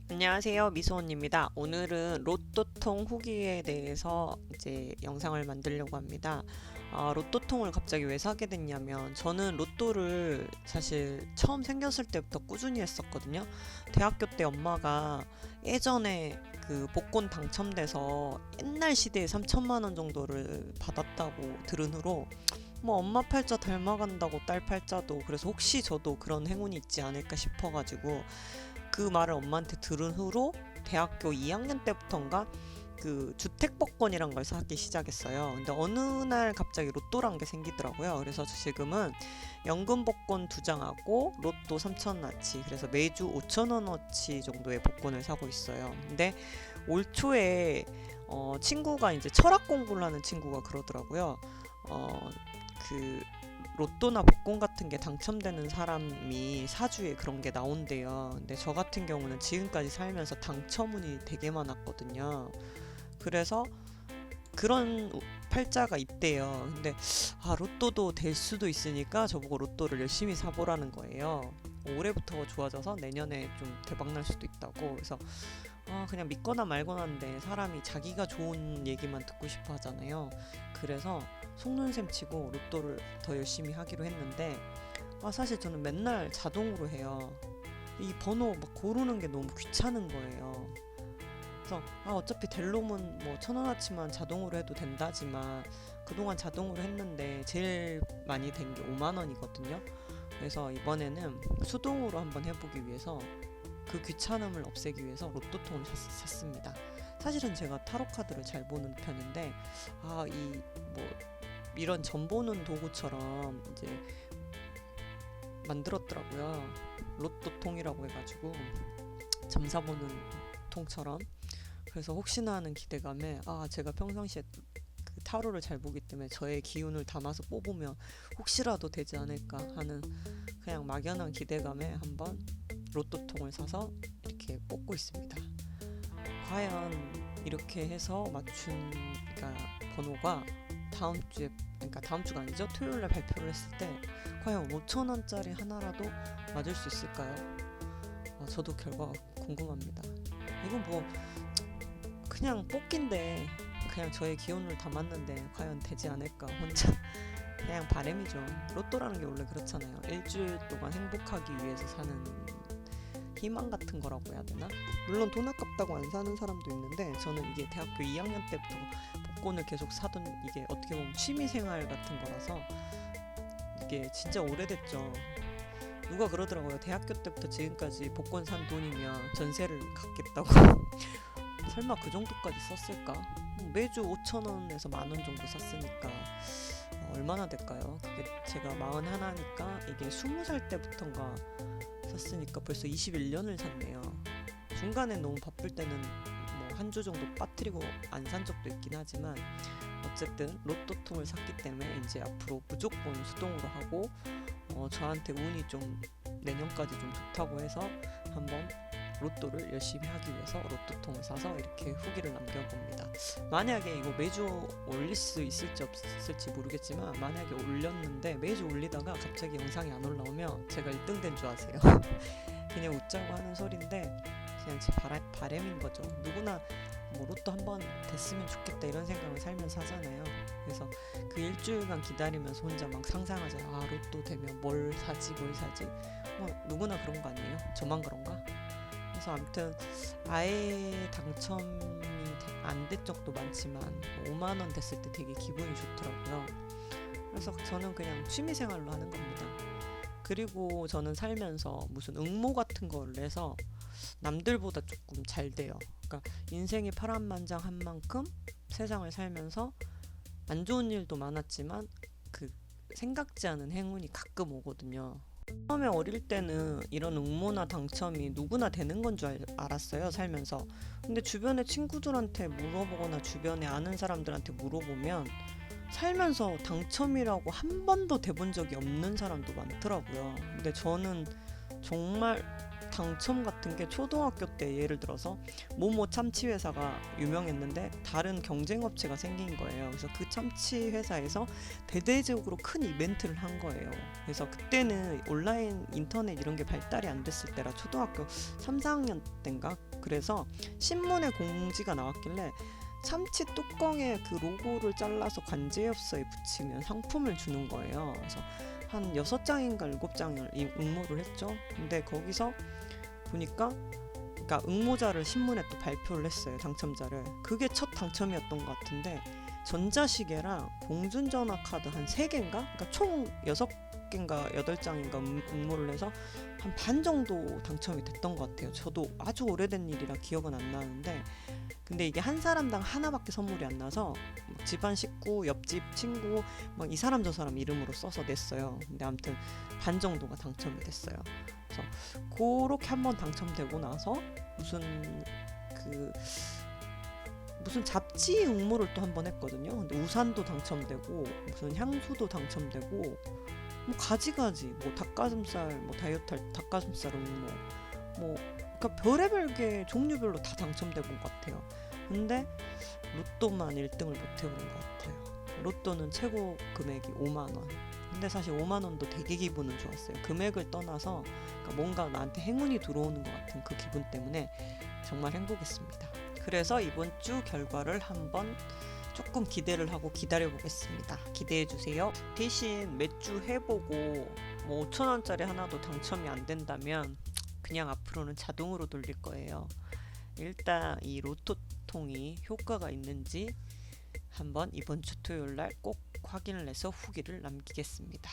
안녕하세요, 미소원입니다. 오늘은 로또통 후기에 대해서 이제 영상을 만들려고 합니다. 로또통을 갑자기 왜 사게 됐냐면 저는 로또를 사실 처음 생겼을 때부터 꾸준히 했었거든요. 대학교 때 엄마가 예전에 그 복권 당첨돼서 옛날 시대에 3천만 원 정도를 받았다고 들은 후로 뭐 엄마 팔자 닮아간다고 딸 팔자도, 그래서 혹시 저도 그런 행운이 있지 않을까 싶어가지고 그 말을 엄마한테 들은 후로 대학교 2학년 때부터인가 그 주택복권이란 걸 사기 시작했어요. 근데 어느 날 갑자기 로또란 게 생기더라고요. 그래서 지금은 연금복권 2장하고 로또 3천원어치, 그래서 매주 5천원어치 정도의 복권을 사고 있어요. 근데 올 초에 친구가 이제 철학 공부를 하는 친구가 그러더라고요. 어, 그 로또나 복권 같은 게 당첨되는 사람이 사주에 그런 게 나온대요. 근데 저 같은 경우는 지금까지 살면서 당첨운이 되게 많았거든요. 그래서 그런 팔자가 있대요. 근데 로또도 될 수도 있으니까 저보고 로또를 열심히 사보라는 거예요. 올해부터 좋아져서 내년에 좀 대박 날 수도 있다고. 그래서 그냥 믿거나 말거나인데 사람이 자기가 좋은 얘기만 듣고 싶어 하잖아요. 그래서 속눈샘 치고 로또를 더 열심히 하기로 했는데 사실 저는 맨날 자동으로 해요. 이 번호 막 고르는 게 너무 귀찮은 거예요. 그래서 어차피 될 놈은 뭐 1,000원어치만 자동으로 해도 된다지만 그동안 자동으로 했는데 제일 많이 된 게 5만 원이거든요. 그래서 이번에는 수동으로 한번 해보기 위해서 그 귀찮음을 없애기 위해서 로또통을 샀습니다. 사실은 제가 타로 카드를 잘 보는 편인데 이 뭐 이런 점 보는 도구처럼 이제 만들었더라고요. 로또통이라고 해가지고 점사 보는 통처럼. 그래서 혹시나 하는 기대감에 제가 평상시에 그 타로를 잘 보기 때문에 저의 기운을 담아서 뽑으면 혹시라도 되지 않을까 하는 그냥 막연한 기대감에 한번 로또통을 사서 이렇게 뽑고 있습니다. 과연 이렇게 해서 맞춘 번호가 다음 주에, 그러니까 다음 주가 아니죠, 토요일날 발표를 했을 때 과연 5천원짜리 하나라도 맞을 수 있을까요? 저도 결과가 궁금합니다. 이건 뭐 그냥 뽑기인데 그냥 저의 기운을 담았는데 과연 되지 않을까, 혼자 그냥 바람이죠. 로또라는 게 원래 그렇잖아요. 일주일 동안 행복하기 위해서 사는 희망 같은 거라고 해야 되나? 물론 돈 아깝다고 안 사는 사람도 있는데 저는 이게 대학교 2학년 때부터 복권을 계속 사던, 이게 어떻게 보면 취미생활 같은 거라서 이게 진짜 오래됐죠. 누가 그러더라고요. 대학교 때부터 지금까지 복권 산 돈이면 전세를 갚겠다고. 설마 그 정도까지 썼을까? 매주 5천원에서 만원 정도 샀으니까 얼마나 될까요? 그게 제가 41이니까 이게 20살 때부터인가 샀으니까 벌써 21년을 샀네요. 중간에 너무 바쁠 때는 뭐 한 주 정도 빠뜨리고 안 산 적도 있긴 하지만 어쨌든 로또통을 샀기 때문에 이제 앞으로 무조건 수동으로 하고 저한테 운이 좀 내년까지 좀 좋다고 해서 한번 로또를 열심히 하기 위해서 로또통을 사서 이렇게 후기를 남겨봅니다. 만약에 이거 매주 올릴 수 있을지 없을지 모르겠지만 만약에 올렸는데 매주 올리다가 갑자기 영상이 안 올라오면 제가 1등 된 줄 아세요. 그냥 웃자고 하는 소린데 그냥 제 바람인 거죠. 누구나 뭐 로또 한번 됐으면 좋겠다 이런 생각을 살면서 하잖아요. 그래서 그 일주일간 기다리면서 혼자 막 상상하죠. 로또 되면 뭘 사지 뭐 누구나 그런 거 아니에요? 저만 그런가? 그래서 아무튼 아예 당첨이 안 된 적도 많지만 5만 원 됐을 때 되게 기분이 좋더라고요. 그래서 저는 그냥 취미생활로 하는 겁니다. 그리고 저는 살면서 무슨 응모 같은 거를 해서 남들보다 조금 잘 돼요. 그러니까 인생이 파란만장한 만큼 세상을 살면서 안 좋은 일도 많았지만 그 생각지 않은 행운이 가끔 오거든요. 처음에 어릴 때는 이런 응모나 당첨이 누구나 되는 건 줄 알았어요, 살면서. 근데 주변에 친구들한테 물어보거나 주변에 아는 사람들한테 물어보면 살면서 당첨이라고 한 번도 돼본 적이 없는 사람도 많더라고요. 근데 저는 정말 당첨 같은 게 초등학교 때 예를 들어서 모모 참치 회사가 유명했는데 다른 경쟁 업체가 생긴 거예요. 그래서 그 참치 회사에서 대대적으로 큰 이벤트를 한 거예요. 그래서 그때는 온라인 인터넷 이런 게 발달이 안 됐을 때라 초등학교 3, 4학년 때인가. 그래서 신문에 공지가 나왔길래 참치 뚜껑에 그 로고를 잘라서 관제엽서에 붙이면 상품을 주는 거예요. 그래서 한 6장인가 7장을 응모를 했죠. 근데 거기서 보니까 그러니까 응모자를 신문에 또 발표를 했어요. 당첨자를. 그게 첫 당첨이었던 것 같은데 전자시계랑 공중전화 카드 한 3개인가? 그러니까 총 6개인가 8장인가 응모를 해서 한 반 정도 당첨이 됐던 것 같아요. 저도 아주 오래된 일이라 기억은 안 나는데 근데 이게 한 사람당 하나밖에 선물이 안 나서 집안 식구, 옆집 친구 막 이 사람 저 사람 이름으로 써서 냈어요. 근데 아무튼 반 정도가 당첨이 됐어요. 그래서 그렇게 한번 당첨되고 나서 무슨 잡지 응모를 또 한 번 했거든요. 근데 우산도 당첨되고 무슨 향수도 당첨되고 뭐 가지가지 뭐 닭가슴살 뭐 다이어트 할 닭가슴살 응모 뭐 그러니까 별의별 게 종류별로 다 당첨된 것 같아요. 근데 로또만 1등을 못 해본 것 같아요. 로또는 최고 금액이 5만 원. 근데 사실 5만 원도 되게 기분은 좋았어요. 금액을 떠나서 그러니까 뭔가 나한테 행운이 들어오는 것 같은 그 기분 때문에 정말 행복했습니다. 그래서 이번 주 결과를 한번 조금 기대를 하고 기다려 보겠습니다. 기대해 주세요. 대신 매주 해보고 뭐 5,000원짜리 하나도 당첨이 안 된다면 그냥 앞으로는 자동으로 돌릴 거예요. 일단 이 로또통이 효과가 있는지 한번 이번 주 토요일 날 꼭 확인을 해서 후기를 남기겠습니다.